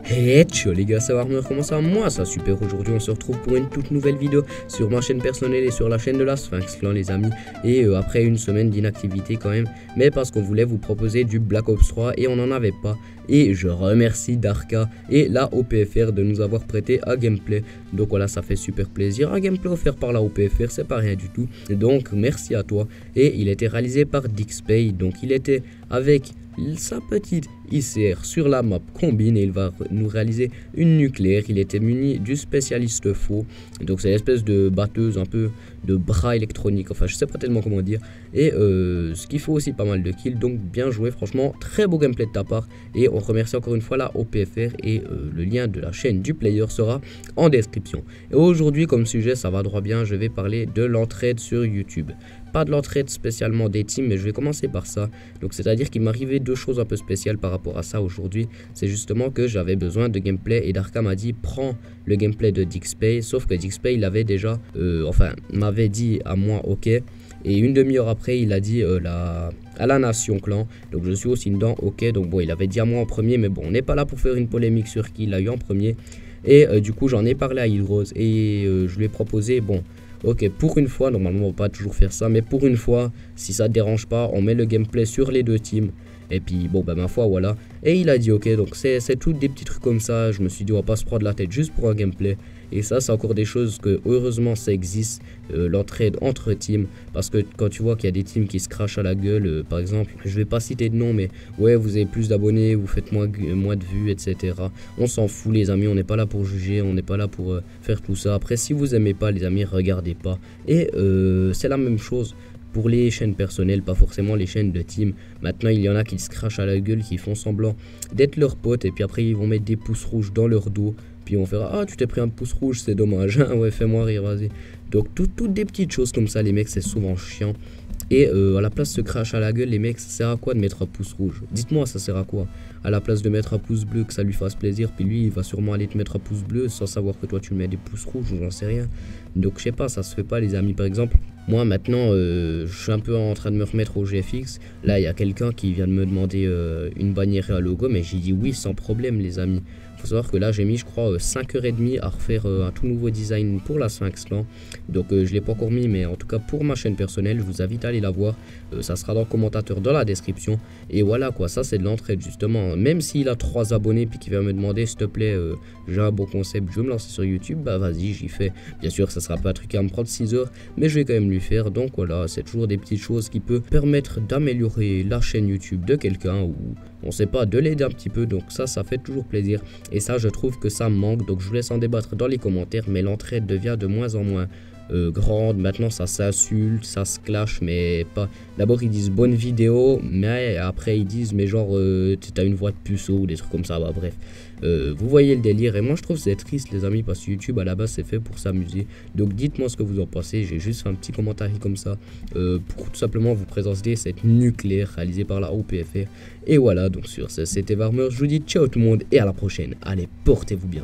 Hey ciao les gars, ça va Warmer, comment ça va? Moi ça super, aujourd'hui on se retrouve pour une toute nouvelle vidéo sur ma chaîne personnelle et sur la chaîne de la Sphinx Clan les amis. Et après une semaine d'inactivité quand même, mais parce qu'on voulait vous proposer du Black Ops 3 et on n'en avait pas. Et je remercie Darka et la OPFR de nous avoir prêté un gameplay. Donc voilà, ça fait super plaisir. Un gameplay offert par la OPFR, c'est pas rien du tout. Donc merci à toi. Et il était réalisé par Dixpay, donc il était avec sa petite ICR sur la map combine et il va nous réaliser une nucléaire. Il était muni du spécialiste faux, donc c'est une espèce de batteuse, un peu de bras électronique, enfin je sais pas tellement comment dire. Et ce qui fait aussi pas mal de kills, donc bien joué, franchement très beau gameplay de ta part. Et on remercie encore une fois la OPFR et le lien de la chaîne du player sera en description. Et aujourd'hui comme sujet, ça va droit bien, je vais parler de l'entraide sur YouTube. Pas de l'entraide spécialement des teams, mais je vais commencer par ça. Donc c'est à dire qu'il m'arrivait deux choses un peu spéciales par rapport à ça aujourd'hui. C'est justement que j'avais besoin de gameplay et Darka m'a dit prends le gameplay de Dixpay. Sauf que Dixpay il avait déjà, m'avait dit à moi ok. Et une demi-heure après il a dit à la Nation Clan. Donc je suis aussi dedans ok. Donc bon, il avait dit à moi en premier, mais bon on n'est pas là pour faire une polémique sur qui l'a eu en premier. Et du coup j'en ai parlé à Hydrose et je lui ai proposé bon. Ok, pour une fois, normalement on va pas toujours faire ça, mais pour une fois, si ça te dérange pas, on met le gameplay sur les deux teams. Et puis bon, bah ma foi, voilà. Et il a dit ok, donc c'est tout des petits trucs comme ça. Je me suis dit on va pas se prendre la tête juste pour un gameplay. Et ça, c'est encore des choses que heureusement ça existe, l'entraide entre teams. Parce que quand tu vois qu'il y a des teams qui se crachent à la gueule, par exemple, je vais pas citer de nom, mais ouais, vous avez plus d'abonnés, vous faites moins de vues, etc. On s'en fout les amis, on n'est pas là pour juger, on n'est pas là pour faire tout ça. Après, si vous aimez pas les amis, regardez pas. Et c'est la même chose pour les chaînes personnelles, pas forcément les chaînes de team. Maintenant, il y en a qui se crachent à la gueule, qui font semblant d'être leurs potes, et puis après, ils vont mettre des pouces rouges dans leur dos. Puis on fera ah tu t'es pris un pouce rouge, c'est dommage. Ouais, fais-moi rire, vas-y. Donc toutes des petites choses comme ça les mecs, c'est souvent chiant. Et à la place de se cracher à la gueule les mecs, ça sert à quoi de mettre un pouce rouge? Dites-moi, ça sert à quoi? À la place de mettre un pouce bleu, que ça lui fasse plaisir, puis lui il va sûrement aller te mettre un pouce bleu sans savoir que toi tu mets des pouces rouges ou j'en sais rien. Donc je sais pas, ça se fait pas les amis. Par exemple moi maintenant je suis un peu en train de me remettre au GFX. Là il y a quelqu'un qui vient de me demander une bannière et un logo, mais j'ai dit oui sans problème les amis. Faut savoir que là j'ai mis je crois 5h30 à refaire un tout nouveau design pour la Sphinx Clan. Donc je l'ai pas encore mis, mais en tout cas pour ma chaîne personnelle je vous invite à aller la voir. Ça sera dans le commentateur dans la description. Et voilà quoi, ça c'est de l'entraide justement. Même s'il a 3 abonnés puis qu'il va me demander s'il te plaît j'ai un beau concept, je veux me lancer sur YouTube, bah vas-y j'y fais. Bien sûr ça sera pas un truc qui va me prendre 6 heures, mais je vais quand même lui faire. Donc voilà, c'est toujours des petites choses qui peuvent permettre d'améliorer la chaîne YouTube de quelqu'un ou on sait pas, de l'aider un petit peu. Donc ça fait toujours plaisir. Et ça je trouve que ça me manque. Donc je vous laisse en débattre dans les commentaires. Mais l'entraide devient de moins en moins grande. Maintenant ça s'insulte, ça se clash, mais pas. D'abord ils disent bonne vidéo, mais après ils disent mais genre t'as une voix de puceau ou des trucs comme ça. Bah bref, vous voyez le délire. Et moi je trouve c'est triste les amis, parce que YouTube à la base c'est fait pour s'amuser. Donc dites-moi ce que vous en pensez. J'ai juste fait un petit commentaire comme ça pour tout simplement vous présenter cette nucléaire réalisée par la OPFR. Et voilà, donc sur ce c'était Warmer, je vous dis ciao tout le monde et à la prochaine. Allez, portez-vous bien.